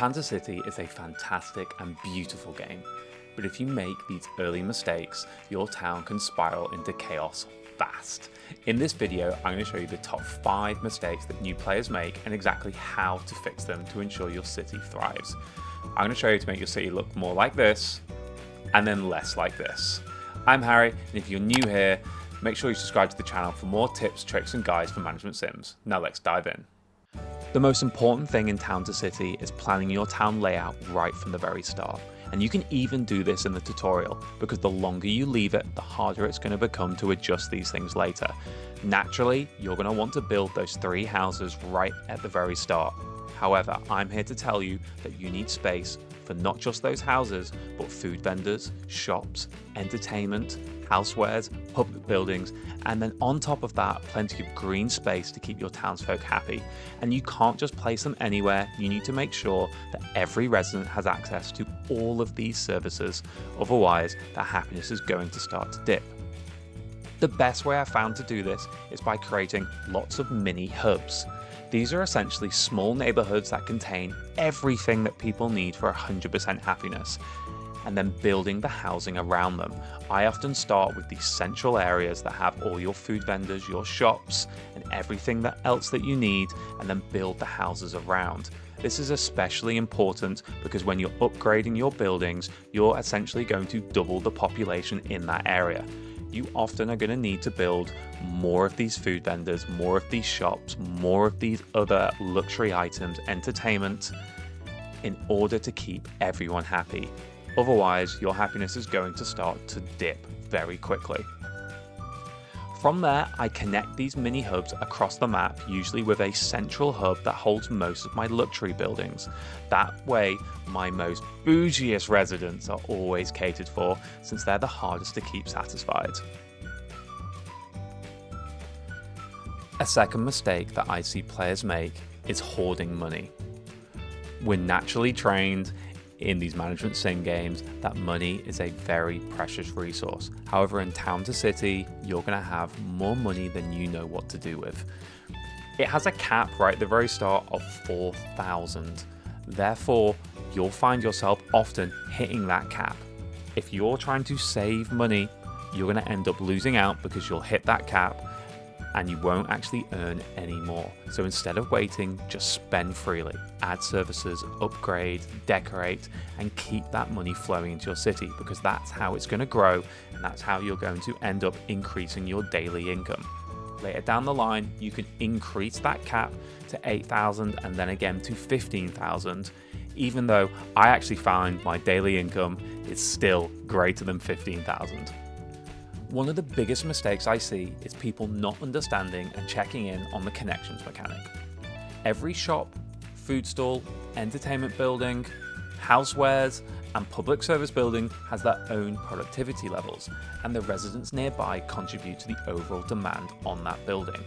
Town to City is a fantastic and beautiful game, but if you make these early mistakes, your town can spiral into chaos fast. In this video, I'm going to show you the top 5 mistakes that new players make and exactly how to fix them to ensure your city thrives. I'm going to show you to make your city look more like this, and then less like this. I'm Harry, and if you're new here, make sure you subscribe to the channel for more tips, tricks, and guides for management sims. Now let's dive in. The most important thing in Town to City is planning your town layout right from the very start. And you can even do this in the tutorial, because the longer you leave it, the harder it's going to become to adjust these things later. Naturally, you're going to want to build those 3 houses right at the very start. However, I'm here to tell you that you need space for not just those houses, but food vendors, shops, entertainment, housewares, public buildings, and then on top of that, plenty of green space to keep your townsfolk happy. And you can't just place them anywhere, you need to make sure that every resident has access to all of these services, otherwise their happiness is going to start to dip. The best way I found to do this is by creating lots of mini hubs. These are essentially small neighborhoods that contain everything that people need for 100% happiness, and then building the housing around them. I often start with these central areas that have all your food vendors, your shops, and everything else that you need, and then build the houses around. This is especially important because when you're upgrading your buildings, you're essentially going to double the population in that area. You often are going to need to build more of these food vendors, more of these shops, more of these other luxury items, entertainment, in order to keep everyone happy. Otherwise, your happiness is going to start to dip very quickly. From there, I connect these mini hubs across the map, usually with a central hub that holds most of my luxury buildings. That way, my most bougiest residents are always catered for, since they're the hardest to keep satisfied. A second mistake that I see players make is hoarding money. We're naturally trained in these management sim games that money is a very precious resource. However, in Town to City, you're going to have more money than you know what to do with. It has a cap right at the very start of 4,000. Therefore, you'll find yourself often hitting that cap. If you're trying to save money, you're going to end up losing out because you'll hit that cap and you won't actually earn any more. So instead of waiting, just spend freely. Add services, upgrade, decorate, and keep that money flowing into your city, because that's how it's going to grow, and that's how you're going to end up increasing your daily income. Later down the line, you can increase that cap to 8,000 and then again to 15,000, even though I actually find my daily income is still greater than 15,000. One of the biggest mistakes I see is people not understanding and checking in on the connections mechanic. Every shop, food stall, entertainment building, housewares, and public service building has their own productivity levels, and the residents nearby contribute to the overall demand on that building.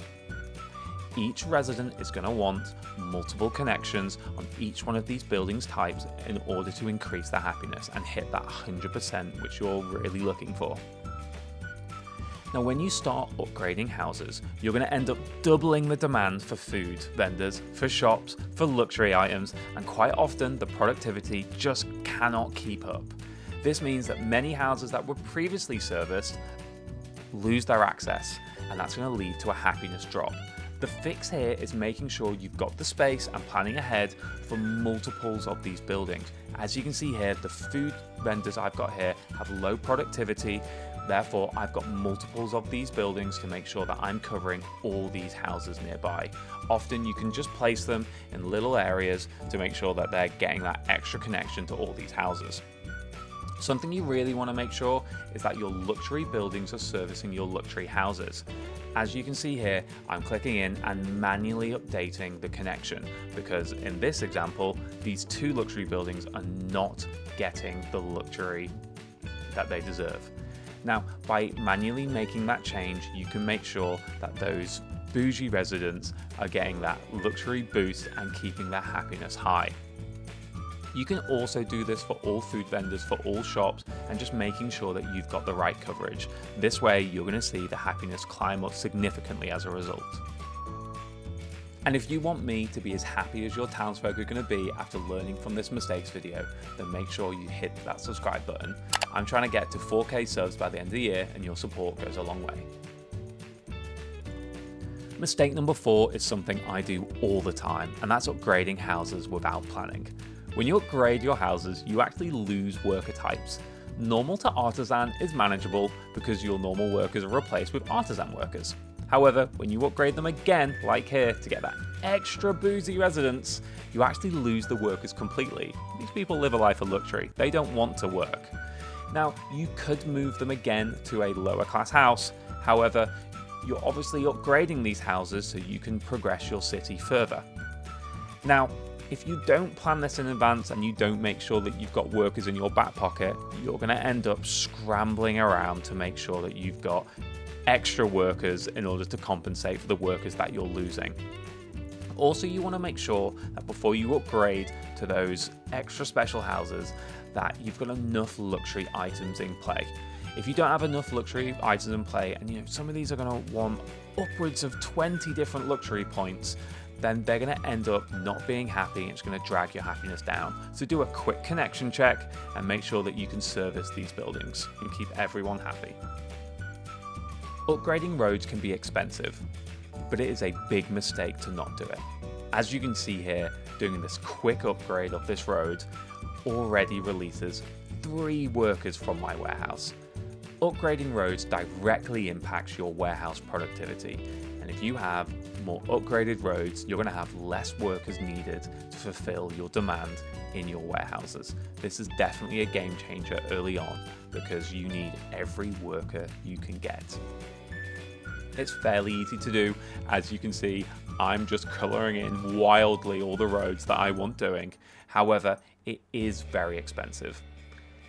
Each resident is going to want multiple connections on each one of these buildings types in order to increase their happiness and hit that 100% which you're really looking for. Now, when you start upgrading houses, you're going to end up doubling the demand for food vendors, for shops, for luxury items, and quite often the productivity just cannot keep up. This means that many houses that were previously serviced lose their access, and that's going to lead to a happiness drop. The fix here is making sure you've got the space and planning ahead for multiples of these buildings. As you can see here, the food vendors I've got here have low productivity. Therefore, I've got multiples of these buildings to make sure that I'm covering all these houses nearby. Often you can just place them in little areas to make sure that they're getting that extra connection to all these houses. Something you really want to make sure is that your luxury buildings are servicing your luxury houses. As you can see here, I'm clicking in and manually updating the connection, because in this example, these 2 luxury buildings are not getting the luxury that they deserve. Now, by manually making that change, you can make sure that those bougie residents are getting that luxury boost and keeping their happiness high. You can also do this for all food vendors, for all shops, and just making sure that you've got the right coverage. This way, you're going to see the happiness climb up significantly as a result. And if you want me to be as happy as your townsfolk are going to be after learning from this mistakes video, then make sure you hit that subscribe button. I'm trying to get to 4K subs by the end of the year, and your support goes a long way. Mistake number 4 is something I do all the time, and that's upgrading houses without planning. When you upgrade your houses, you actually lose worker types. Normal to artisan is manageable because your normal workers are replaced with artisan workers. However, when you upgrade them again, like here, to get that extra boozy residence, you actually lose the workers completely. These people live a life of luxury. They don't want to work. Now, you could move them again to a lower class house. However, you're obviously upgrading these houses so you can progress your city further. Now, if you don't plan this in advance and you don't make sure that you've got workers in your back pocket, you're going to end up scrambling around to make sure that you've got extra workers in order to compensate for the workers that you're losing. Also, you want to make sure that before you upgrade to those extra special houses, that you've got enough luxury items in play. If you don't have enough luxury items in play, and some of these are going to want upwards of 20 different luxury points, then they're going to end up not being happy and it's going to drag your happiness down. So do a quick connection check and make sure that you can service these buildings and keep everyone happy. Upgrading roads can be expensive, but it is a big mistake to not do it. As you can see here, doing this quick upgrade of this road already releases 3 workers from my warehouse. Upgrading roads directly impacts your warehouse productivity, and if you have more upgraded roads, you're going to have less workers needed to fulfill your demand in your warehouses. This is definitely a game changer early on because you need every worker you can get. It's fairly easy to do. As you can see, I'm just colouring in wildly all the roads that I want doing. However, it is very expensive.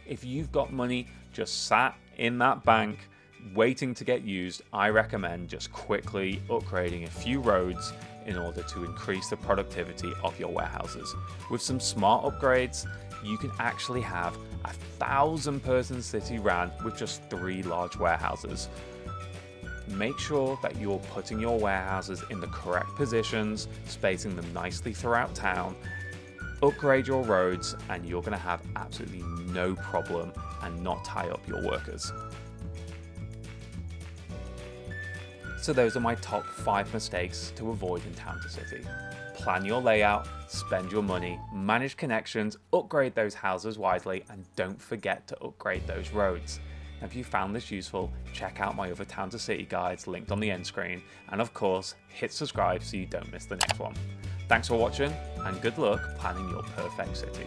If you've got money just sat in that bank waiting to get used, I recommend just quickly upgrading a few roads in order to increase the productivity of your warehouses. With some smart upgrades, you can actually have a 1,000-person city ran with just 3 large warehouses. Make sure that you're putting your warehouses in the correct positions, spacing them nicely throughout town. Upgrade your roads and you're going to have absolutely no problem and not tie up your workers. So those are my top 5 mistakes to avoid in Town to City. Plan your layout, spend your money, manage connections, upgrade those houses wisely, and don't forget to upgrade those roads. Now, if you found this useful, check out my other Town to City guides linked on the end screen, and of course, hit subscribe so you don't miss the next one. Thanks for watching, and good luck planning your perfect city.